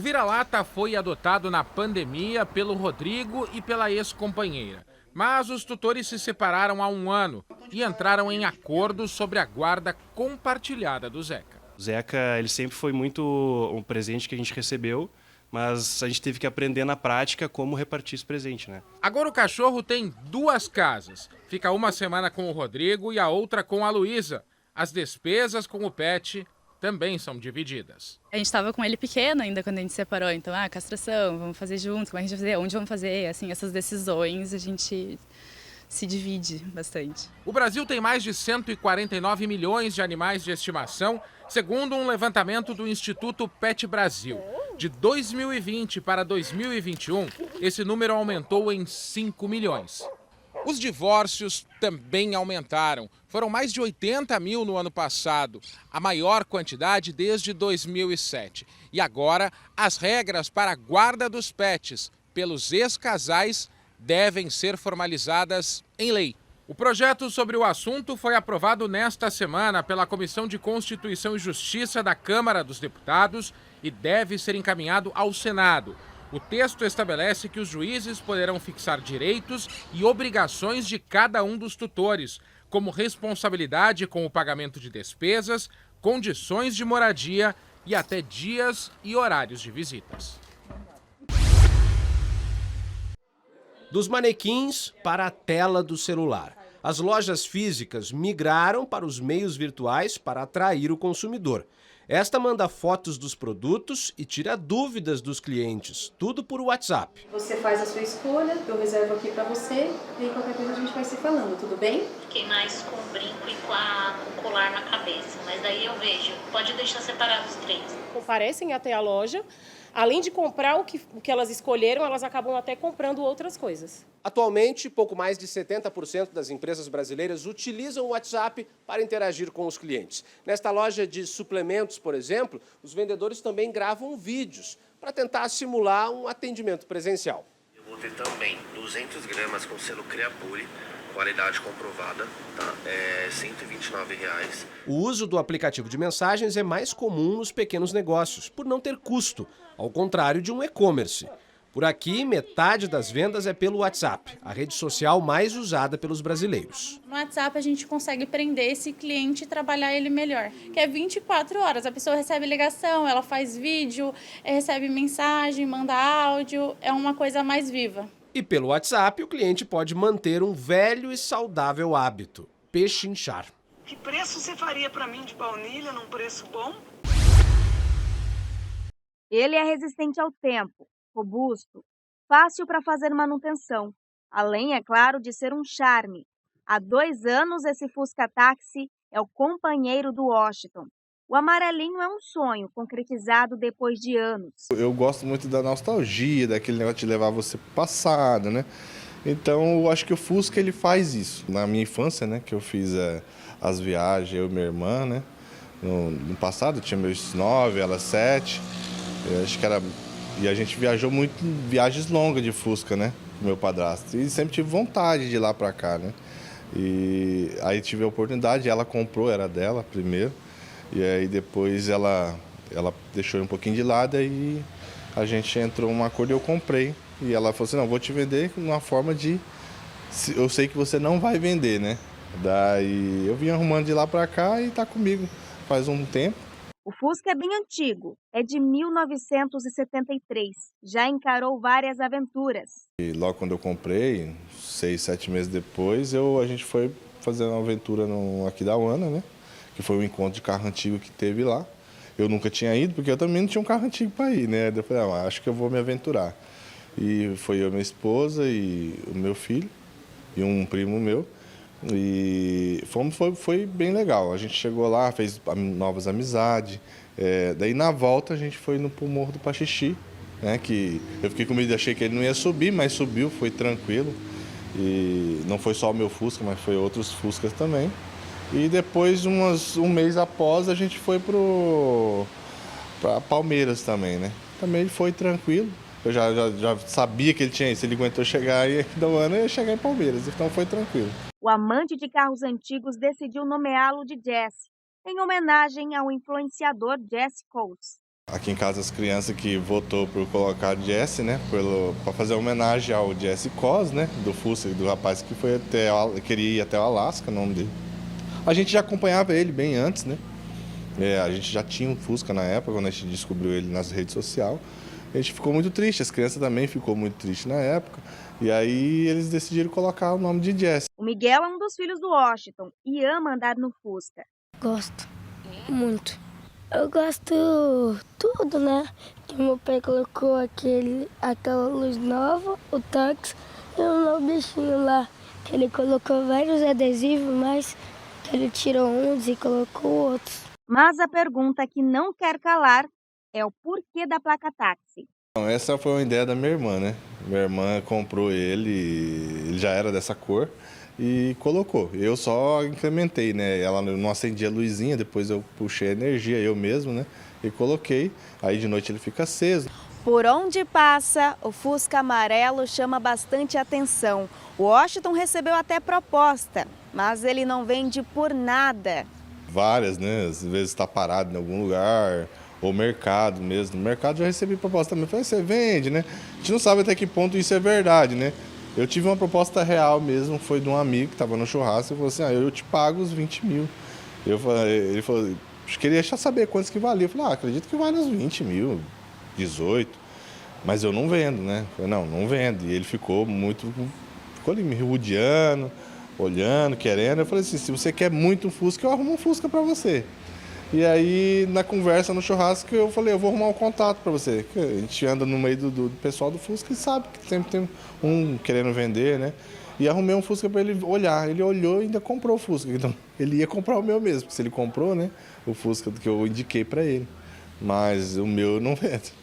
vira-lata foi adotado na pandemia pelo Rodrigo e pela ex-companheira. Mas os tutores se separaram há um ano e entraram em acordo sobre a guarda compartilhada do Zeca. O Zeca, ele sempre foi muito um presente que a gente recebeu, mas a gente teve que aprender na prática como repartir esse presente, né? Agora o cachorro tem duas casas. Fica uma semana com o Rodrigo e a outra com a Luísa. As despesas com o pet também são divididas. A gente estava com ele pequeno ainda quando a gente separou, então, castração, vamos fazer junto, como a gente vai fazer, onde vamos fazer, assim, essas decisões a gente se divide bastante. O Brasil tem mais de 149 milhões de animais de estimação, segundo um levantamento do Instituto Pet Brasil. De 2020 para 2021, esse número aumentou em 5 milhões. Os divórcios também aumentaram. Foram mais de 80 mil no ano passado, a maior quantidade desde 2007. E agora, as regras para a guarda dos pets pelos ex-casais devem ser formalizadas em lei. O projeto sobre o assunto foi aprovado nesta semana pela Comissão de Constituição e Justiça da Câmara dos Deputados e deve ser encaminhado ao Senado. O texto estabelece que os juízes poderão fixar direitos e obrigações de cada um dos tutores, como responsabilidade com o pagamento de despesas, condições de moradia e até dias e horários de visitas. Dos manequins para a tela do celular. As lojas físicas migraram para os meios virtuais para atrair o consumidor. Esta manda fotos dos produtos e tira dúvidas dos clientes, tudo por WhatsApp. Você faz a sua escolha, eu reservo aqui para você e qualquer coisa a gente vai se falando, tudo bem? Fiquei mais com o brinco e com o colar na cabeça, mas daí eu vejo, pode deixar separado os três. Comparecem até a loja, além de comprar o que elas escolheram, elas acabam até comprando outras coisas. Atualmente, pouco mais de 70% das empresas brasileiras utilizam o WhatsApp para interagir com os clientes. Nesta loja de suplementos, por exemplo, os vendedores também gravam vídeos para tentar simular um atendimento presencial. Eu vou ter também 200 gramas com selo Creapure, qualidade comprovada, tá? É R$129. O uso do aplicativo de mensagens é mais comum nos pequenos negócios, por não ter custo, ao contrário de um e-commerce. Por aqui, metade das vendas é pelo WhatsApp, a rede social mais usada pelos brasileiros. No WhatsApp a gente consegue prender esse cliente e trabalhar ele melhor, que é 24 horas. A pessoa recebe ligação, ela faz vídeo, recebe mensagem, manda áudio, é uma coisa mais viva. E pelo WhatsApp, o cliente pode manter um velho e saudável hábito: pechinchar. Que preço você faria para mim de baunilha num preço bom? Ele é resistente ao tempo, robusto, fácil para fazer manutenção, além, é claro, de ser um charme. Há 2 anos, esse Fusca Táxi é o companheiro do Washington. O amarelinho é um sonho concretizado depois de anos. Eu gosto muito da nostalgia, daquele negócio de levar você pro passado, né? Então, eu acho que o Fusca ele faz isso. Na minha infância, né, que eu fiz as viagens, eu e minha irmã, né? No passado, eu tinha meus 9, ela 7. Eu acho que era... E a gente viajou muito em viagens longas de Fusca, né? Com meu padrasto. E sempre tive vontade de ir lá pra cá, né? E aí tive a oportunidade, ela comprou, era dela primeiro. E aí depois ela deixou um pouquinho de lado e a gente entrou em um acordo e eu comprei. E ela falou assim, não, vou te vender numa forma de... Eu sei que você não vai vender, né? Daí eu vim arrumando de lá pra cá e tá comigo faz um tempo. O Fusca é bem antigo, é de 1973, já encarou várias aventuras. E logo quando eu comprei, 6, 7 meses depois, a gente foi fazer uma aventura no Aquidauana, né? Que foi um encontro de carro antigo que teve lá. Eu nunca tinha ido, porque eu também não tinha um carro antigo para ir, né? Eu falei, acho que eu vou me aventurar. E foi eu, minha esposa e o meu filho, e um primo meu. E foi bem legal. A gente chegou lá, fez novas amizades. Daí na volta a gente foi pro Morro do Paxixi, né? Que eu fiquei com medo, achei que ele não ia subir, mas subiu, foi tranquilo. E não foi só o meu Fusca, mas foi outros Fuscas também. E depois, um mês após, a gente foi para Palmeiras também, né? Também foi tranquilo. Eu já sabia que ele tinha isso. Se ele aguentou chegar aí no ano, eu ia chegar em Palmeiras. Então foi tranquilo. O amante de carros antigos decidiu nomeá-lo de Jesse, em homenagem ao influenciador Jesse Coates. Aqui em casa as crianças que votou por colocar Jesse, né, para fazer homenagem ao Jesse Cos, né, do Fusca, do rapaz que foi queria ir até o Alasca, o nome dele. A gente já acompanhava ele bem antes, né? A gente já tinha um Fusca na época, quando a gente descobriu ele nas redes sociais. A gente ficou muito triste, as crianças também ficou muito tristes na época. E aí eles decidiram colocar o nome de Jesse. O Miguel é um dos filhos do Washington e ama andar no Fusca. Gosto muito. Eu gosto tudo, né? Que meu pai colocou aquela luz nova, o táxi e o meu bichinho lá. Que ele colocou vários adesivos, mas que ele tirou uns e colocou outros. Mas a pergunta que não quer calar é o porquê da placa táxi. Essa foi uma ideia da minha irmã, né? Minha irmã comprou ele já era dessa cor e colocou. Eu só incrementei, né? Ela não acendia a luzinha, depois eu puxei a energia eu mesmo, né? E coloquei, aí de noite ele fica aceso. Por onde passa, o Fusca amarelo chama bastante atenção. O Washington recebeu até proposta, mas ele não vende por nada. Várias, né? Às vezes está parado em algum lugar, ou mercado mesmo. No mercado já recebi proposta também. Falei, você vende, né? A gente não sabe até que ponto isso é verdade, né? Eu tive uma proposta real mesmo, foi de um amigo que estava no churrasco e falou assim, eu te pago os 20 mil. Ele falou, queria saber quantos que valia. Eu falei, acredito que vale uns 20 mil, 18, mas eu não vendo, né? Eu falei, não vendo. E ele ficou ali me rodeando, olhando, querendo. Eu falei assim, se você quer muito um Fusca, eu arrumo um Fusca para você. E aí, na conversa, no churrasco, eu falei, eu vou arrumar um contato para você. A gente anda no meio do pessoal do Fusca e sabe que sempre tem um querendo vender, né? E arrumei um Fusca para ele olhar. Ele olhou e ainda comprou o Fusca. Então, ele ia comprar o meu mesmo, porque se ele comprou, né? O Fusca que eu indiquei para ele. Mas o meu eu não vendo.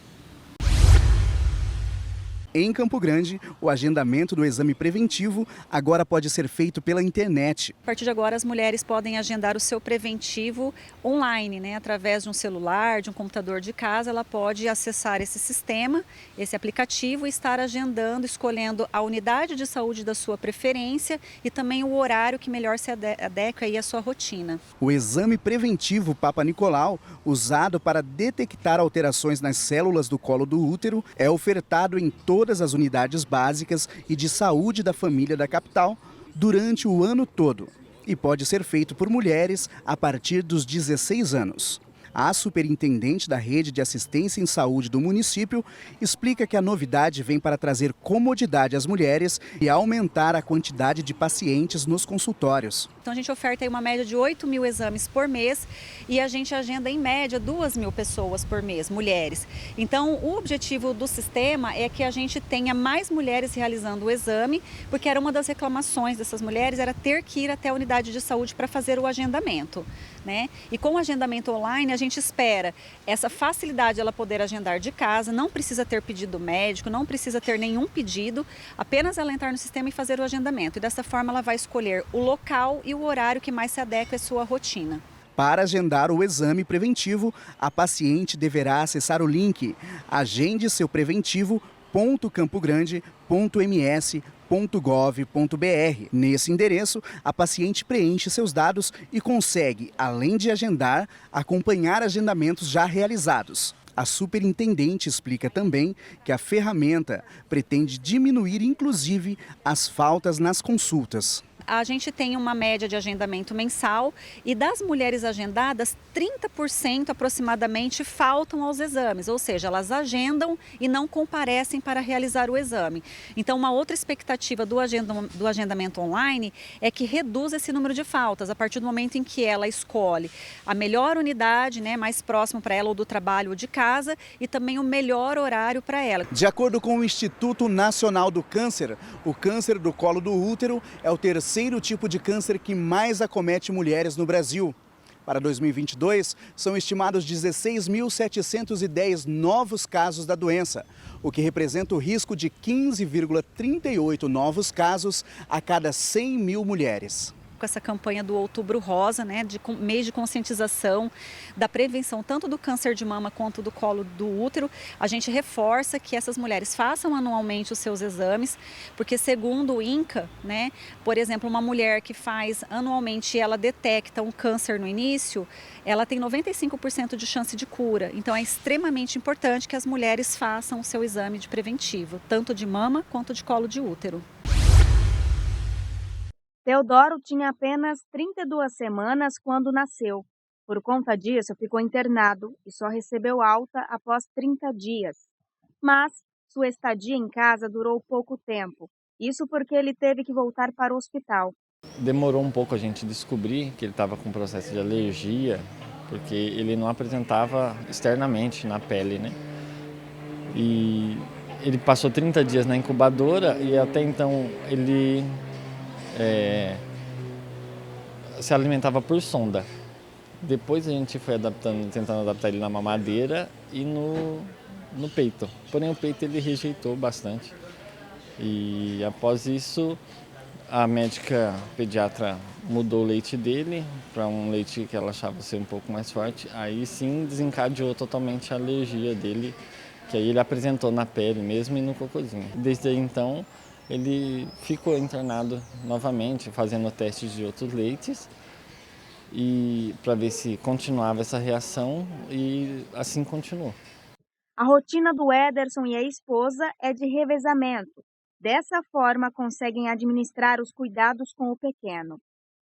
Em Campo Grande, o agendamento do exame preventivo agora pode ser feito pela internet. A partir de agora, as mulheres podem agendar o seu preventivo online, né? Através de um celular, de um computador de casa, ela pode acessar esse sistema, esse aplicativo e estar agendando, escolhendo a unidade de saúde da sua preferência e também o horário que melhor se adequa aí à sua rotina. O exame preventivo Papa Nicolau, usado para detectar alterações nas células do colo do útero, é ofertado em todas as unidades básicas e de saúde da família da capital durante o ano todo e pode ser feito por mulheres a partir dos 16 anos. A superintendente da Rede de Assistência em Saúde do município explica que a novidade vem para trazer comodidade às mulheres e aumentar a quantidade de pacientes nos consultórios. Então a gente oferta aí uma média de 8 mil exames por mês e a gente agenda em média 2 mil pessoas por mês, mulheres. Então o objetivo do sistema é que a gente tenha mais mulheres realizando o exame, porque era uma das reclamações dessas mulheres, era ter que ir até a unidade de saúde para fazer o agendamento, né? E com o agendamento online a gente espera essa facilidade de ela poder agendar de casa, não precisa ter pedido médico, não precisa ter nenhum pedido, apenas ela entrar no sistema e fazer o agendamento. E dessa forma ela vai escolher o local e o horário que mais se adequa à sua rotina. Para agendar o exame preventivo, a paciente deverá acessar o link agendeseupreventivo.campogrande.ms.gov.br. Nesse endereço, a paciente preenche seus dados e consegue, além de agendar, acompanhar agendamentos já realizados. A superintendente explica também que a ferramenta pretende diminuir, inclusive, as faltas nas consultas. A gente tem uma média de agendamento mensal e das mulheres agendadas, 30% aproximadamente faltam aos exames, ou seja, elas agendam e não comparecem para realizar o exame. Então, uma outra expectativa do agendamento online é que reduz esse número de faltas a partir do momento em que ela escolhe a melhor unidade, né, mais próximo para ela ou do trabalho ou de casa e também o melhor horário para ela. De acordo com o Instituto Nacional do Câncer, o câncer do colo do útero é o terceiro tipo de câncer que mais acomete mulheres no Brasil. Para 2022, são estimados 16.710 novos casos da doença, o que representa o risco de 15,38 novos casos a cada 100 mil mulheres. com essa campanha do Outubro Rosa, né, de mês de conscientização da prevenção tanto do câncer de mama quanto do colo do útero. A gente reforça que essas mulheres façam anualmente os seus exames, porque segundo o INCA, né, por exemplo, uma mulher que faz anualmente, ela detecta um câncer no início, ela tem 95% de chance de cura. Então é extremamente importante que as mulheres façam o seu exame de preventivo, tanto de mama quanto de colo de útero. Teodoro tinha apenas 32 semanas quando nasceu. Por conta disso, ficou internado e só recebeu alta após 30 dias. Mas sua estadia em casa durou pouco tempo. Isso porque ele teve que voltar para o hospital. Demorou um pouco a gente descobrir que ele estava com processo de alergia, porque ele não apresentava externamente na pele, né? E ele passou 30 dias na incubadora e até então ele se alimentava por sonda. Depois a gente foi tentando adaptar ele na mamadeira e no peito. Porém o peito ele rejeitou bastante. E após isso a médica pediatra mudou o leite dele para um leite que ela achava ser um pouco mais forte. Aí sim desencadeou totalmente a alergia dele, que aí ele apresentou na pele mesmo e no cocôzinho. Desde aí, então, ele ficou internado novamente, fazendo testes de outros leites e para ver se continuava essa reação e assim continuou. A rotina do Ederson e a esposa é de revezamento. Dessa forma, conseguem administrar os cuidados com o pequeno.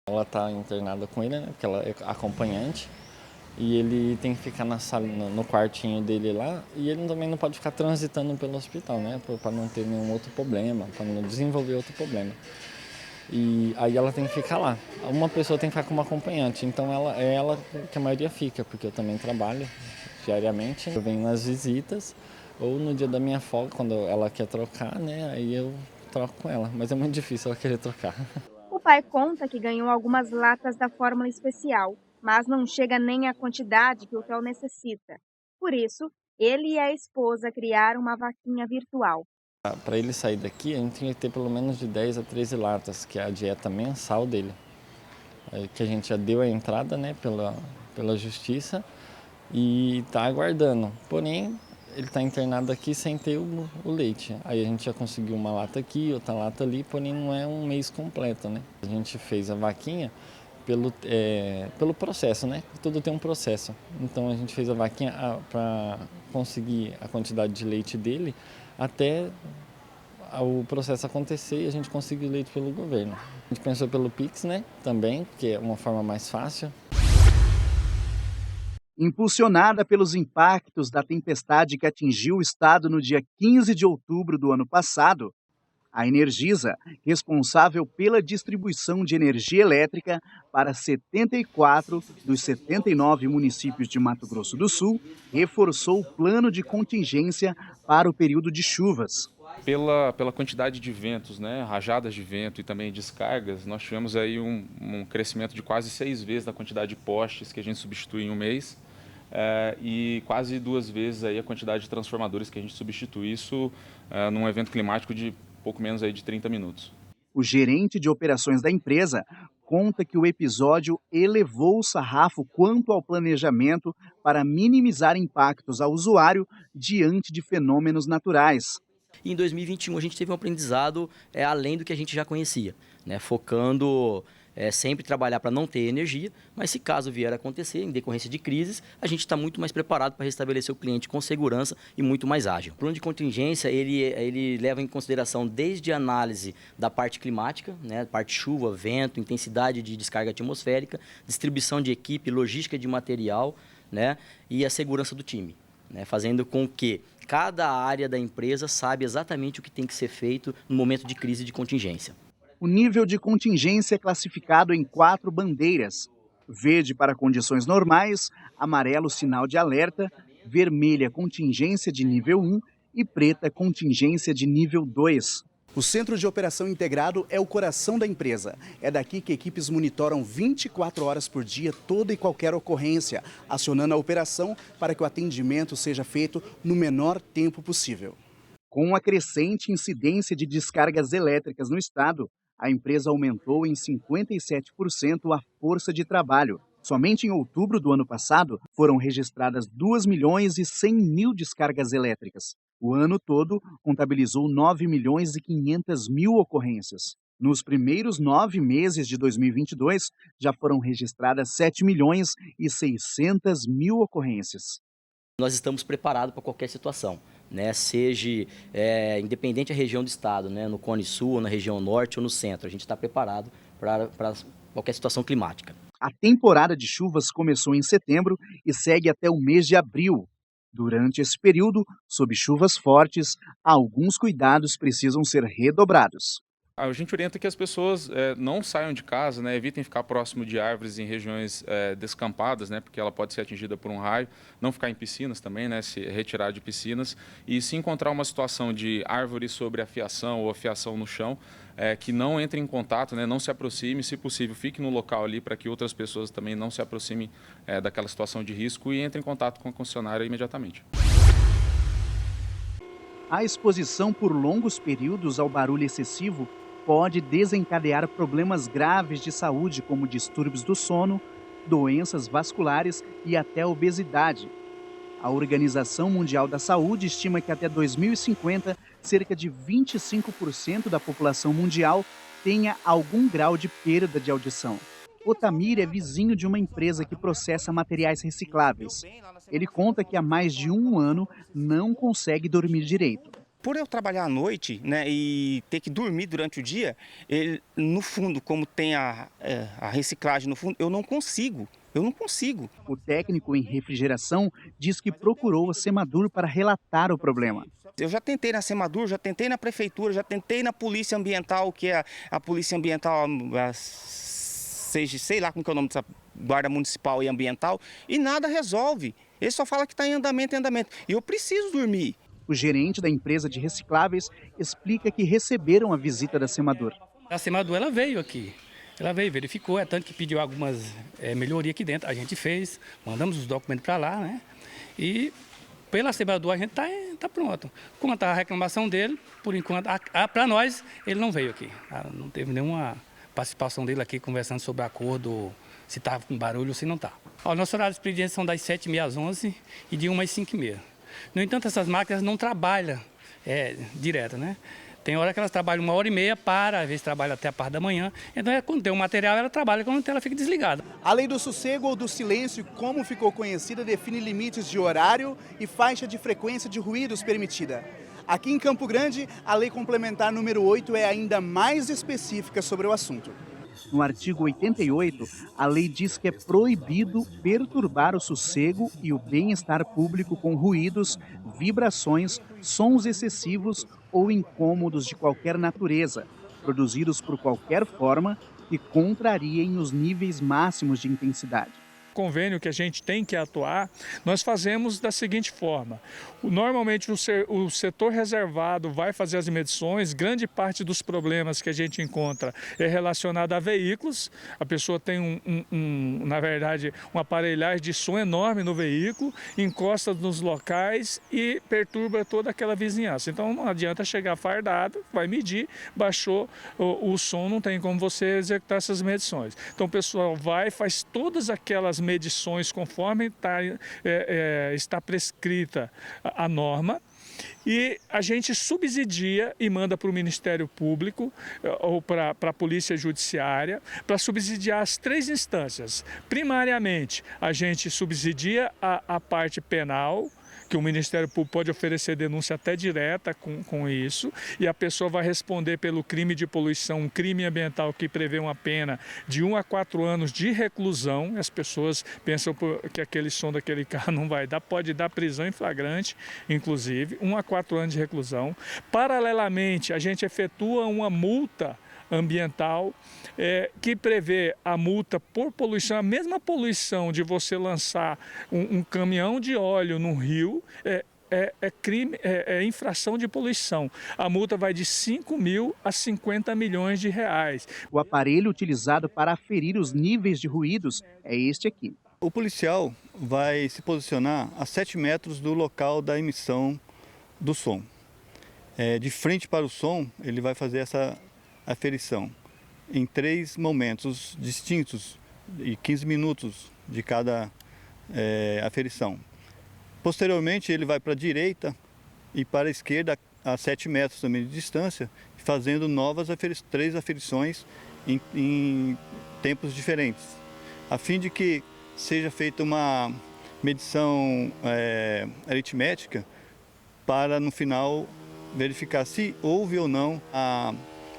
Ela está internada com ele, né, porque ela é acompanhante. E ele tem que ficar na sala, no quartinho dele lá, e ele também não pode ficar transitando pelo hospital, né? Para não ter nenhum outro problema, para não desenvolver outro problema. E aí ela tem que ficar lá. Uma pessoa tem que ficar como acompanhante, então é ela que a maioria fica, porque eu também trabalho diariamente. Eu venho nas visitas, ou no dia da minha folga, quando ela quer trocar, né? Aí eu troco com ela, mas é muito difícil ela querer trocar. O pai conta que ganhou algumas latas da fórmula especial, mas não chega nem à quantidade que o Theo necessita. Por isso, ele e a esposa criaram uma vaquinha virtual. Para ele sair daqui, a gente tinha que ter pelo menos de 10 a 13 latas, que é a dieta mensal dele. Que a gente já deu a entrada, né, pela justiça e está aguardando. Porém, ele está internado aqui sem ter o leite. Aí a gente já conseguiu uma lata aqui, outra lata ali, porém não é um mês completo, né? A gente fez a vaquinha pelo processo, né? Tudo tem um processo. Então a gente fez a vaquinha para conseguir a quantidade de leite dele até o processo acontecer e a gente conseguir o leite pelo governo. A gente pensou pelo Pix, né? Também, que é uma forma mais fácil. Impulsionada pelos impactos da tempestade que atingiu o estado no dia 15 de outubro do ano passado, a Energisa, responsável pela distribuição de energia elétrica para 74 dos 79 municípios de Mato Grosso do Sul, reforçou o plano de contingência para o período de chuvas. Pela quantidade de ventos, né, rajadas de vento e também descargas, nós tivemos aí um crescimento de quase 6 vezes da quantidade de postes que a gente substitui em um mês e quase 2 vezes aí a quantidade de transformadores que a gente substitui, isso num evento climático de pouco menos aí de 30 minutos. O gerente de operações da empresa conta que o episódio elevou o sarrafo quanto ao planejamento para minimizar impactos ao usuário diante de fenômenos naturais. Em 2021 a gente teve um aprendizado além do que a gente já conhecia, né? Focando sempre trabalhar para não ter energia, mas se caso vier a acontecer, em decorrência de crises, a gente está muito mais preparado para restabelecer o cliente com segurança e muito mais ágil. O plano de contingência, ele leva em consideração desde a análise da parte climática, né, parte chuva, vento, intensidade de descarga atmosférica, distribuição de equipe, logística de material, né, e a segurança do time, né, fazendo com que cada área da empresa saiba exatamente o que tem que ser feito no momento de crise de contingência. O nível de contingência é classificado em 4 bandeiras: verde para condições normais, amarelo sinal de alerta, vermelha contingência de nível 1 e preta contingência de nível 2. O Centro de Operação Integrado é o coração da empresa. É daqui que equipes monitoram 24 horas por dia toda e qualquer ocorrência, acionando a operação para que o atendimento seja feito no menor tempo possível. Com a crescente incidência de descargas elétricas no estado, A empresa aumentou em 57% a força de trabalho. Somente em outubro do ano passado, foram registradas 2.100.000 descargas elétricas. O ano todo, contabilizou 9.500.000 ocorrências. Nos primeiros 9 meses de 2022, já foram registradas 7.600.000 ocorrências. Nós estamos preparados para qualquer situação, né? Seja independente da região do estado, né? No Cone Sul, ou na região norte ou no centro. A gente está preparado para qualquer situação climática. A temporada de chuvas começou em setembro e segue até o mês de abril. Durante esse período, sob chuvas fortes, alguns cuidados precisam ser redobrados. A gente orienta que as pessoas não saiam de casa, né, evitem ficar próximo de árvores em regiões descampadas, né, porque ela pode ser atingida por um raio, não ficar em piscinas também, né, se retirar de piscinas, e se encontrar uma situação de árvore sobre a fiação ou a fiação no chão, que não entre em contato, né, não se aproxime, se possível, fique no local ali para que outras pessoas também não se aproximem daquela situação de risco e entre em contato com a concessionária imediatamente. A exposição por longos períodos ao barulho excessivo pode desencadear problemas graves de saúde, como distúrbios do sono, doenças vasculares e até obesidade. A Organização Mundial da Saúde estima que até 2050, cerca de 25% da população mundial tenha algum grau de perda de audição. Otamir é vizinho de uma empresa que processa materiais recicláveis. Ele conta que há mais de um ano não consegue dormir direito. Por eu trabalhar à noite, né, e ter que dormir durante o dia, no fundo, como tem a reciclagem no fundo, eu não consigo. O técnico em refrigeração diz que procurou a Semadur para relatar o problema. Eu já tentei na Semadur, já tentei na prefeitura, já tentei na Polícia Ambiental, que é a Polícia Ambiental, sei lá como que é o nome dessa guarda municipal e ambiental, e nada resolve. Ele só fala que está em andamento. E eu preciso dormir. O gerente da empresa de recicláveis explica que receberam a visita da Semadur. A Semadur ela veio aqui, verificou, tanto que pediu algumas melhorias aqui dentro. A gente fez, mandamos os documentos para lá, né? E pela Semadur a gente tá pronto. Quanto à reclamação dele, por enquanto, para nós, ele não veio aqui. Não teve nenhuma participação dele aqui conversando sobre acordo, se estava com barulho ou se não está. O nosso horário de expediente são das 7h30 às 11h e de 1h às 5h30. No entanto, essas máquinas não trabalham direto, né? Tem hora que elas trabalham 1h30 às vezes trabalham até a parte da manhã. Então, quando tem um material, ela trabalha, quando ela fica desligada. A lei do sossego ou do silêncio, como ficou conhecida, define limites de horário e faixa de frequência de ruídos permitida. Aqui em Campo Grande, a lei complementar número 8 é ainda mais específica sobre o assunto. No artigo 88, a lei diz que é proibido perturbar o sossego e o bem-estar público com ruídos, vibrações, sons excessivos ou incômodos de qualquer natureza, produzidos por qualquer forma que contrariem os níveis máximos de intensidade. Convênio que a gente tem que atuar, nós fazemos da seguinte forma. Normalmente o setor reservado vai fazer as medições, grande parte dos problemas que a gente encontra é relacionado a veículos, a pessoa tem na verdade, uma aparelhagem de som enorme no veículo, encosta nos locais e perturba toda aquela vizinhança. Então não adianta chegar fardado, vai medir, baixou o som, não tem como você executar essas medições. Então o pessoal vai, faz todas aquelas medições conforme está prescrita a norma e a gente subsidia e manda para o Ministério Público ou para a Polícia Judiciária para subsidiar as 3 instâncias. Primariamente, a gente subsidia a parte penal, que o Ministério Público pode oferecer denúncia até direta com isso, e a pessoa vai responder pelo crime de poluição, um crime ambiental que prevê uma pena de 1 a 4 anos de reclusão. As pessoas pensam que aquele som daquele carro não vai dar, pode dar prisão em flagrante, inclusive, 1 a 4 anos de reclusão. Paralelamente, a gente efetua uma multa ambiental que prevê a multa por poluição, a mesma poluição de você lançar um caminhão de óleo no rio, crime, infração de poluição. A multa vai de 5 mil a 50 milhões de reais. O aparelho utilizado para aferir os níveis de ruídos é este aqui. O policial vai se posicionar a 7 metros do local da emissão do som. De frente para o som, ele vai fazer essa aferição. em 3 momentos distintos e 15 minutos de cada aferição. Posteriormente, ele vai para a direita e para a esquerda a 7 metros também de distância, fazendo novas 3 aferições em tempos diferentes, a fim de que seja feita uma medição aritmética para, no final, verificar se houve ou não a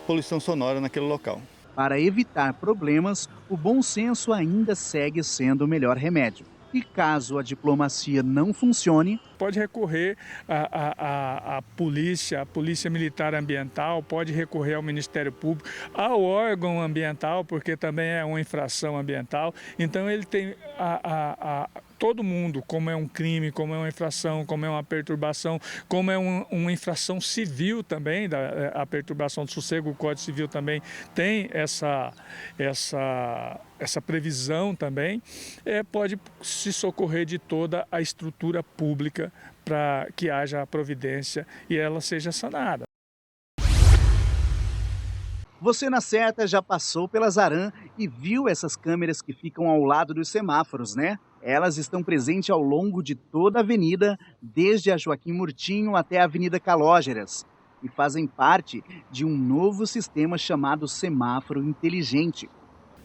poluição sonora naquele local. Para evitar problemas, o bom senso ainda segue sendo o melhor remédio. E caso a diplomacia não funcione, pode recorrer à polícia militar ambiental, pode recorrer ao Ministério Público, ao órgão ambiental, porque também é uma infração ambiental. Então ele tem todo mundo, como é um crime, como é uma infração, como é uma perturbação, como é uma infração civil também, a perturbação do sossego, o Código Civil também tem essa previsão também, pode se socorrer de toda a estrutura pública para que haja a providência e ela seja sanada. Você na certa já passou pela Zaran e viu essas câmeras que ficam ao lado dos semáforos, né? Elas estão presentes ao longo de toda a avenida, desde a Joaquim Murtinho até a Avenida Calógeras, e fazem parte de um novo sistema chamado semáforo inteligente.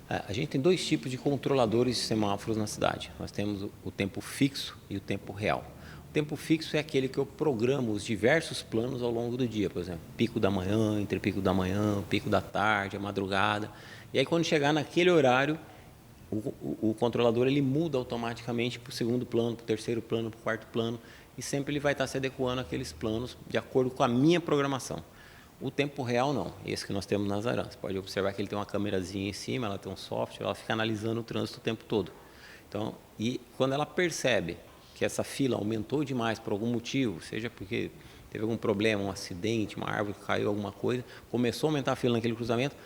A gente tem 2 tipos de controladores de semáforos na cidade. Nós temos o tempo fixo e o tempo real. O tempo fixo é aquele que eu programo os diversos planos ao longo do dia, por exemplo, pico da manhã, entre pico da manhã, pico da tarde, a madrugada. E aí quando chegar naquele horário, o controlador ele muda automaticamente para o 2º plano, para o 3º plano, para o 4º plano, e sempre ele vai estar se adequando àqueles planos de acordo com a minha programação. O tempo real não, esse que nós temos nas Zaran. Você pode observar que ele tem uma câmerazinha em cima, ela tem um software, ela fica analisando o trânsito o tempo todo. Então, e quando ela percebe que essa fila aumentou demais por algum motivo, seja porque teve algum problema, um acidente, uma árvore que caiu, alguma coisa, começou a aumentar a fila naquele cruzamento,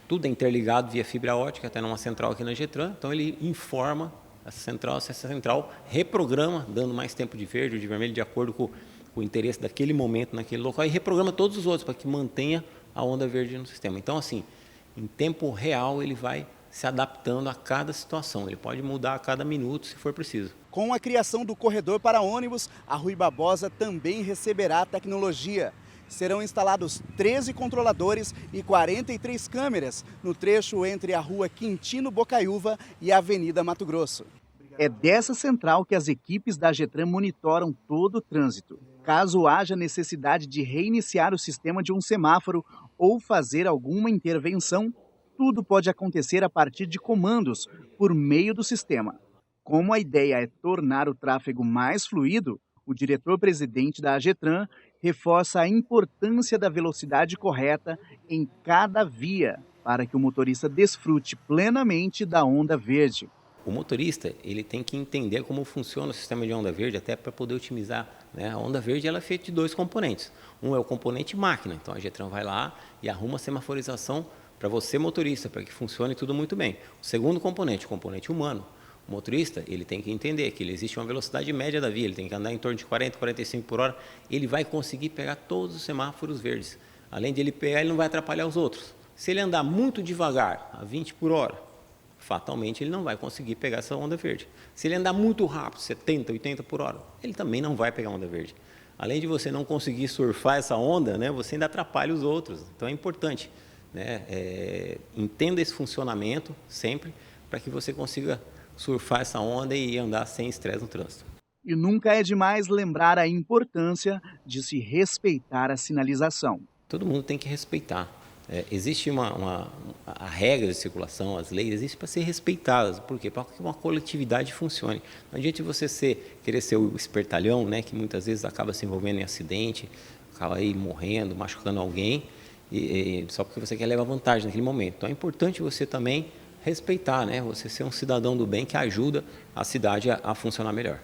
tudo é interligado via fibra ótica, até numa central aqui na Getran, então ele informa essa central reprograma, dando mais tempo de verde ou de vermelho, de acordo com o interesse daquele momento, naquele local, e reprograma todos os outros para que mantenha a onda verde no sistema. Então, assim, em tempo real, ele vai se adaptando a cada situação. Ele pode mudar a cada minuto, se for preciso. Com a criação do corredor para ônibus, a Rui Barbosa também receberá tecnologia. Serão instalados 13 controladores e 43 câmeras no trecho entre a rua Quintino Bocaiúva e a Avenida Mato Grosso. É dessa central que as equipes da Getran monitoram todo o trânsito. Caso haja necessidade de reiniciar o sistema de um semáforo ou fazer alguma intervenção, tudo pode acontecer a partir de comandos por meio do sistema. Como a ideia é tornar o tráfego mais fluido, o diretor-presidente da Getran reforça a importância da velocidade correta em cada via para que o motorista desfrute plenamente da onda verde. O motorista ele tem que entender como funciona o sistema de onda verde, até para poder otimizar, né? A onda verde ela é feita de 2 componentes. Um é o componente máquina, então a Getran vai lá e arruma a semaforização para você motorista, para que funcione tudo muito bem. O segundo componente, o componente humano. O motorista ele tem que entender que existe uma velocidade média da via, ele tem que andar em torno de 40, 45 por hora, ele vai conseguir pegar todos os semáforos verdes. Além de ele pegar, ele não vai atrapalhar os outros. Se ele andar muito devagar, a 20 por hora, fatalmente ele não vai conseguir pegar essa onda verde. Se ele andar muito rápido, 70, 80 por hora, ele também não vai pegar a onda verde. Além de você não conseguir surfar essa onda, né, você ainda atrapalha os outros. Então é importante, né, entenda esse funcionamento sempre para que você consiga surfar essa onda e andar sem estresse no trânsito. E nunca é demais lembrar a importância de se respeitar a sinalização. Todo mundo tem que respeitar. Existe a regra de circulação, as leis existem para ser respeitadas. Por quê? Para que uma coletividade funcione. Não adianta você querer ser o espertalhão, né, que muitas vezes acaba se envolvendo em acidente, acaba aí morrendo, machucando alguém, só porque você quer levar vantagem naquele momento. Então é importante você também respeitar, né, você ser um cidadão do bem que ajuda a cidade a funcionar melhor.